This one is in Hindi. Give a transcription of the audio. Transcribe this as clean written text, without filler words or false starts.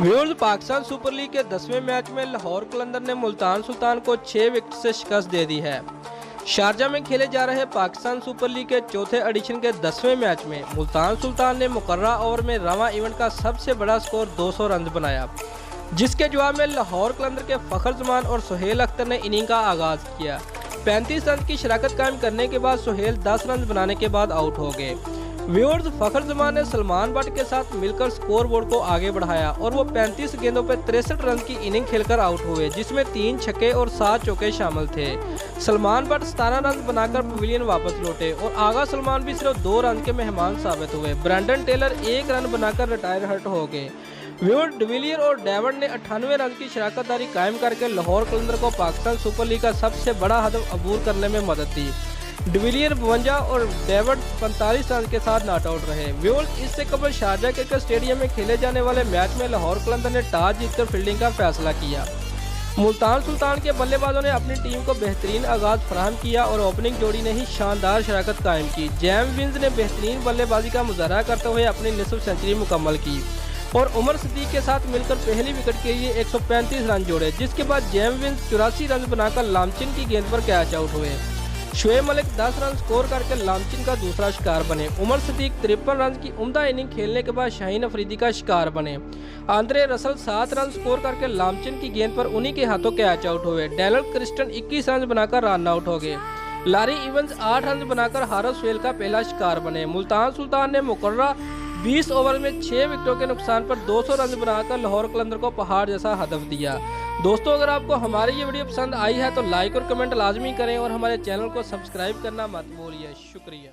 व्यूअर्स, पाकिस्तान सुपर लीग के 10वें मैच में लाहौर कलंदर ने मुल्तान सुल्तान को 6 विकेट से शिकस्त दे दी है। शारजा में खेले जा रहे पाकिस्तान सुपर लीग के चौथे एडिशन के 10वें मैच में मुल्तान सुल्तान ने मुकर्रा ओवर में रवां इवेंट का सबसे बड़ा स्कोर 200 रन बनाया, जिसके जवाब में लाहौर कलंदर के फखर जमान और सुहेल अख्तर ने इनिंग का आगाज किया। 35 रन की शराकत कायम करने के बाद सुहेल 10 रन बनाने के बाद आउट हो गए। व्यूअर्स, फखर जमान ने सलमान बट के साथ मिलकर स्कोर बोर्ड को आगे बढ़ाया और वो 35 गेंदों पर 63 रन की इनिंग खेलकर आउट हुए, जिसमें 3 छक्के और 7 चौके शामिल थे। सलमान बट 17 रन बनाकर पवेलियन वापस लौटे और आगा सलमान भी सिर्फ 2 रन के मेहमान साबित हुए। ब्रैंडन टेलर 1 रन बनाकर रिटायर हर्ट हो गए। व्यूअर्स, डिविलियर और डेविड ने 98 रन की शराकतदारी कायम करके लाहौर कलंदर को पाकिस्तान सुपर लीग का सबसे बड़ा हदफ अबूर करने में मदद दी। डिविलियर 52 और डेविड 45 रन के साथ नॉट आउट रहे। व्यूअर्स, इससे कबल शारजा क्रिकेट स्टेडियम में खेले जाने वाले मैच में लाहौर कलंदर ने टॉस जीतकर फील्डिंग का फैसला किया। मुल्तान सुल्तान के बल्लेबाजों ने अपनी टीम को बेहतरीन आगाज फराहम किया और ओपनिंग जोड़ी ने ही शानदार शराकत कायम की। जैम विंस ने बेहतरीन बल्लेबाजी का मुजाहरा करते हुए अपनी निसफ सेंचुरी मुकम्मल की और उमर सिद्दीक के साथ मिलकर पहली विकेट के लिए 135 रन जोड़े, जिसके बाद जैम विंस 84 रन बनाकर लामचिन की गेंद पर कैच आउट हुए। शुएब मलिक 10 रन स्कोर करके लामचिन का दूसरा शिकार बने। उमर सिद्दीक 53 रन की उम्दा इनिंग खेलने के बाद शाहीन अफरीदी का शिकार बने। आंद्रे रसल 7 रन स्कोर करके लामचिन की गेंद पर उन्हीं के हाथों कैच आउट हुए। डैनियल क्रिस्टन 21 रन बनाकर रन आउट हो गए। लारी इवंस 8 रन बनाकर हारिस सुहेल का पहला शिकार बने। मुल्तान सुल्तान ने मुकर्रा 20 ओवर में 6 विकेटों के नुकसान पर 200 रन बनाकर लाहौर कलंदर को पहाड़ जैसा हदफ दिया। दोस्तों, अगर आपको हमारी ये वीडियो पसंद आई है तो लाइक और कमेंट लाजमी करें और हमारे चैनल को सब्सक्राइब करना मत भूलिए। शुक्रिया।